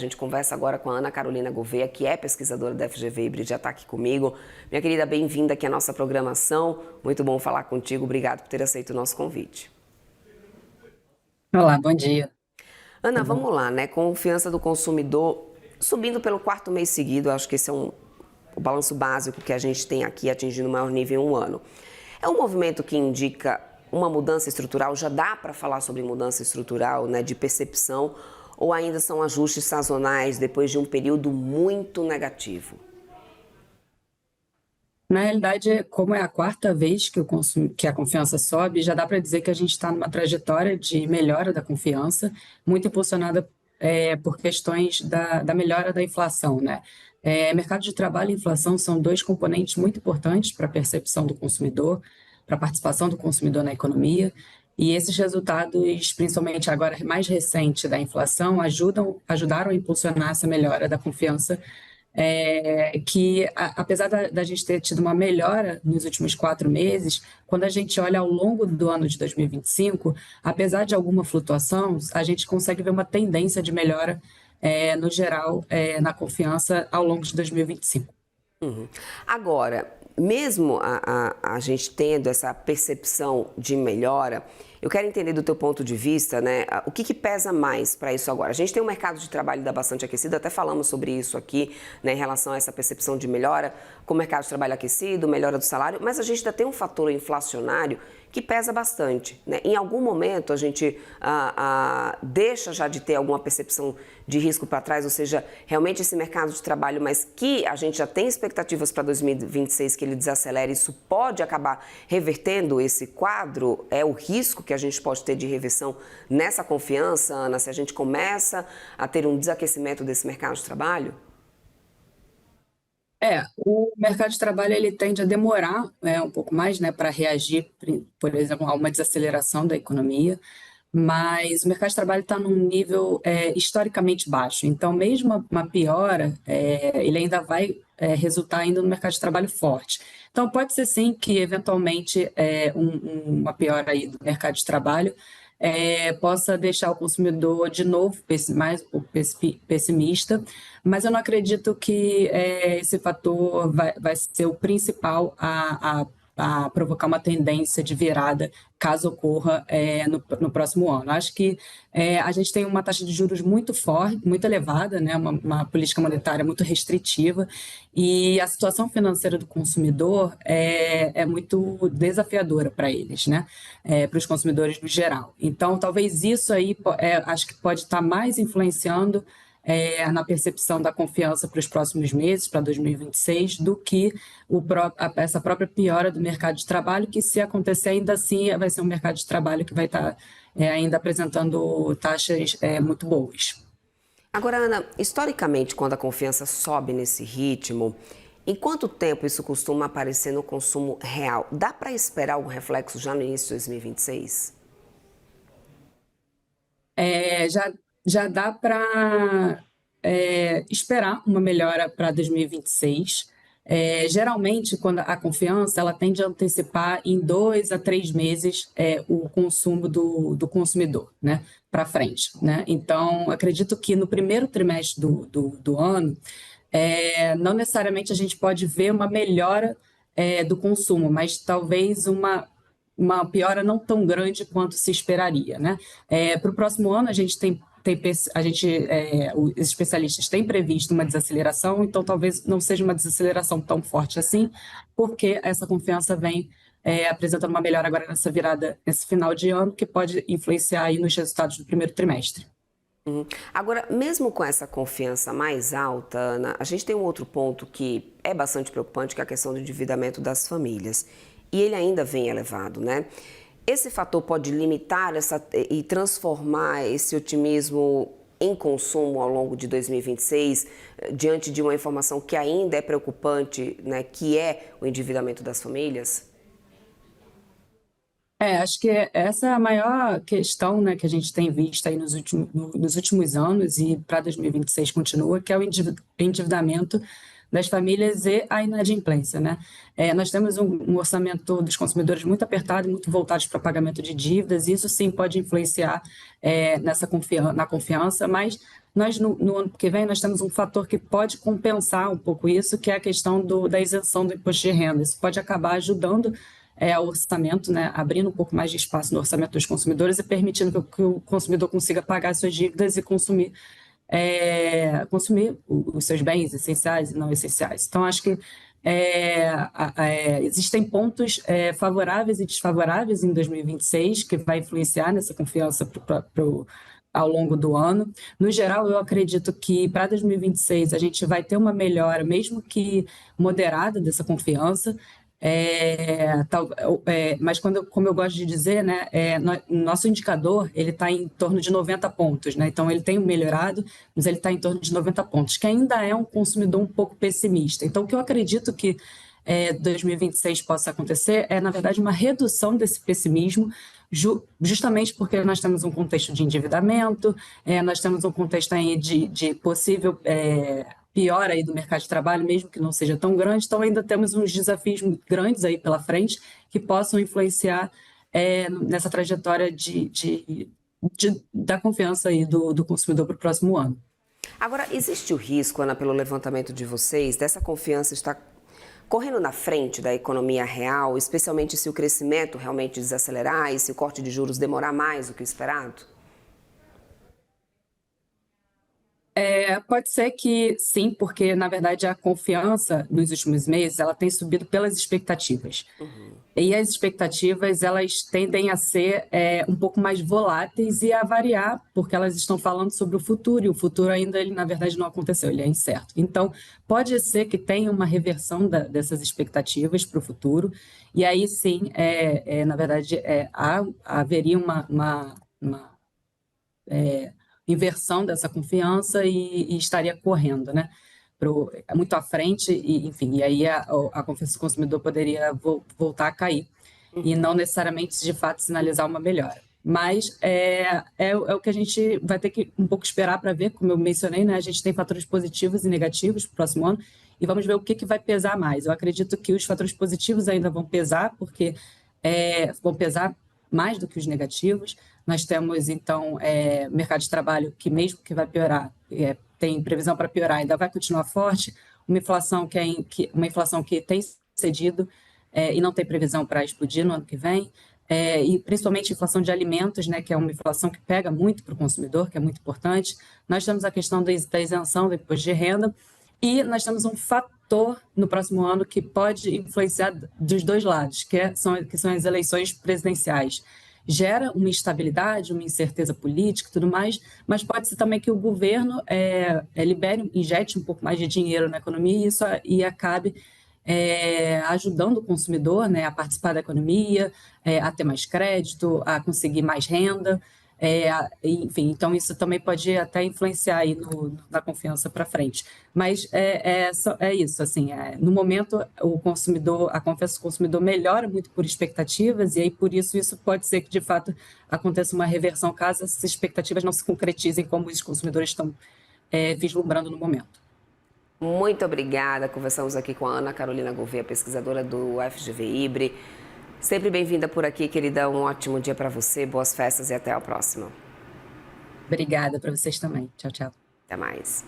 A gente conversa agora com a Ana Carolina Gouveia, que é pesquisadora da FGV Híbrida, já está aqui comigo. Minha querida, bem-vinda aqui à nossa programação. Muito bom falar contigo. Obrigado por ter aceito o nosso convite. Olá, bom dia. Ana, Tudo bom? vamos lá, né? Confiança do consumidor subindo pelo quarto mês seguido. Acho que esse é o balanço básico que a gente tem aqui, atingindo o maior nível em um ano. É um movimento que indica uma mudança estrutural? Já dá para falar sobre mudança estrutural, né, de percepção? Ou ainda são ajustes sazonais depois de um período muito negativo? Na realidade, como é a quarta vez que a confiança sobe, já dá para dizer que a gente está numa trajetória de melhora da confiança, muito impulsionada por questões da melhora da inflação, né? Mercado de trabalho e inflação são dois componentes muito importantes para a percepção do consumidor, para a participação do consumidor na economia, e esses resultados, principalmente agora mais recente da inflação, ajudaram a impulsionar essa melhora da confiança, apesar da gente ter tido uma melhora nos últimos 4 meses, quando a gente olha ao longo do ano de 2025, apesar de alguma flutuação, a gente consegue ver uma tendência de melhora, no geral, na confiança ao longo de 2025. Agora, mesmo a gente tendo essa percepção de melhora, eu quero entender do teu ponto de vista, né, o que pesa mais para isso agora? A gente tem um mercado de trabalho ainda bastante aquecido, até falamos sobre isso aqui, né, em relação a essa percepção de melhora, com o mercado de trabalho aquecido, melhora do salário, mas a gente ainda tem um fator inflacionário que pesa bastante, né? Em algum momento a gente deixa já de ter alguma percepção de risco para trás, ou seja, realmente esse mercado de trabalho, mas que a gente já tem expectativas para 2026 que ele desacelere, isso pode acabar revertendo esse quadro? É o risco que a gente pode ter de reversão nessa confiança, Ana, se a gente começa a ter um desaquecimento desse mercado de trabalho? O mercado de trabalho ele tende a demorar um pouco mais, né, para reagir, por exemplo, a uma desaceleração da economia, mas o mercado de trabalho está num nível historicamente baixo. Então, mesmo uma piora, ele ainda vai resultar ainda no mercado de trabalho forte. Então, pode ser sim que, eventualmente, uma piora aí do mercado de trabalho possa deixar o consumidor de novo mais um pouco pessimista, mas eu não acredito que esse fator vai ser o principal a provocar uma tendência de virada, caso ocorra no próximo ano. Acho que a gente tem uma taxa de juros muito forte, muito elevada, né? Uma política monetária muito restritiva, e a situação financeira do consumidor é muito desafiadora para eles, né? Para os consumidores no geral. Então, talvez isso aí acho que pode estar mais influenciando na percepção da confiança para os próximos meses, para 2026, do que essa própria piora do mercado de trabalho, que, se acontecer, ainda assim vai ser um mercado de trabalho que vai estar ainda apresentando taxas muito boas. Agora, Ana, historicamente, quando a confiança sobe nesse ritmo, em quanto tempo isso costuma aparecer no consumo real? Dá para esperar algum reflexo já no início de 2026? Já dá para esperar uma melhora para 2026. Geralmente, quando a confiança ela tende a antecipar em 2 a 3 meses o consumo do consumidor, né, para frente, né? Então, acredito que no primeiro trimestre do ano, não necessariamente a gente pode ver uma melhora do consumo, mas talvez uma piora não tão grande quanto se esperaria, né? Para o próximo ano, a gente os especialistas têm previsto uma desaceleração, então talvez não seja uma desaceleração tão forte assim, porque essa confiança vem apresentando uma melhora agora nessa virada, nesse final de ano, que pode influenciar aí nos resultados do primeiro trimestre. Agora, mesmo com essa confiança mais alta, Ana, a gente tem um outro ponto que é bastante preocupante, que é a questão do endividamento das famílias. E ele ainda vem elevado, né? Esse fator pode limitar e transformar esse otimismo em consumo ao longo de 2026, diante de uma informação que ainda é preocupante, né, que é o endividamento das famílias? Acho que essa é a maior questão, né, que a gente tem visto aí nos últimos anos, e para 2026 continua, que é o endividamento das famílias e a inadimplência, né? Nós temos um orçamento dos consumidores muito apertado e muito voltado para pagamento de dívidas, e isso sim pode influenciar na confiança, mas nós no ano que vem nós temos um fator que pode compensar um pouco isso, que é a questão da isenção do imposto de renda. Isso pode acabar ajudando o orçamento, né, abrindo um pouco mais de espaço no orçamento dos consumidores e permitindo que o consumidor consiga pagar suas dívidas e consumir os seus bens essenciais e não essenciais. Então, acho que existem pontos favoráveis e desfavoráveis em 2026 que vai influenciar nessa confiança ao longo do ano. No geral, eu acredito que para 2026 a gente vai ter uma melhora, mesmo que moderada, dessa confiança. Mas como eu gosto de dizer, né, nosso indicador ele está em torno de 90 pontos, né? Então ele tem melhorado, mas ele está em torno de 90 pontos, que ainda é um consumidor um pouco pessimista. Então o que eu acredito que 2026 possa acontecer na verdade, uma redução desse pessimismo, justamente porque nós temos um contexto de endividamento, nós temos um contexto aí de possível pior aí do mercado de trabalho, mesmo que não seja tão grande, então ainda temos uns desafios grandes aí pela frente que possam influenciar nessa trajetória da confiança aí do consumidor para o próximo ano. Agora, existe o risco, Ana, pelo levantamento de vocês, dessa confiança estar correndo na frente da economia real, especialmente se o crescimento realmente desacelerar e se o corte de juros demorar mais do que o esperado? Pode ser que sim, porque na verdade a confiança nos últimos meses ela tem subido pelas expectativas. E as expectativas elas tendem a ser um pouco mais voláteis e a variar, porque elas estão falando sobre o futuro, e o futuro ainda, ele na verdade não aconteceu, ele é incerto. Então, pode ser que tenha uma reversão dessas expectativas para o futuro, e aí sim, na verdade, haveria uma inversão dessa confiança e estaria correndo, né? Muito à frente, e, enfim, e aí a confiança do consumidor poderia voltar a cair, e não necessariamente, de fato, sinalizar uma melhora. Mas é o que a gente vai ter que um pouco esperar para ver, como eu mencionei, né? A gente tem fatores positivos e negativos para o próximo ano, e vamos ver o que vai pesar mais. Eu acredito que os fatores positivos ainda vão pesar, porque vão pesar mais do que os negativos. Nós temos, então, mercado de trabalho que, mesmo que vai piorar, tem previsão para piorar, ainda vai continuar forte, uma inflação que tem cedido e não tem previsão para explodir no ano que vem, e principalmente inflação de alimentos, né, que é uma inflação que pega muito para o consumidor, que é muito importante. Nós temos a questão da isenção do imposto de renda, e nós temos um fator no próximo ano que pode influenciar dos dois lados, que são as eleições presidenciais. Gera uma instabilidade, uma incerteza política e tudo mais, mas pode ser também que o governo injete um pouco mais de dinheiro na economia e acabe ajudando o consumidor, né, a participar da economia, a ter mais crédito, a conseguir mais renda. Enfim, então isso também pode até influenciar aí na confiança para frente. Mas é isso, assim, no momento a confiança do consumidor melhora muito por expectativas, e aí por isso pode ser que de fato aconteça uma reversão caso essas expectativas não se concretizem como os consumidores estão vislumbrando no momento. Muito obrigada. Conversamos aqui com a Ana Carolina Gouveia, pesquisadora do FGV IBRE. Sempre bem-vinda por aqui, querida. Um ótimo dia para você, boas festas e até a próxima. Obrigada para vocês também. Tchau, tchau. Até mais.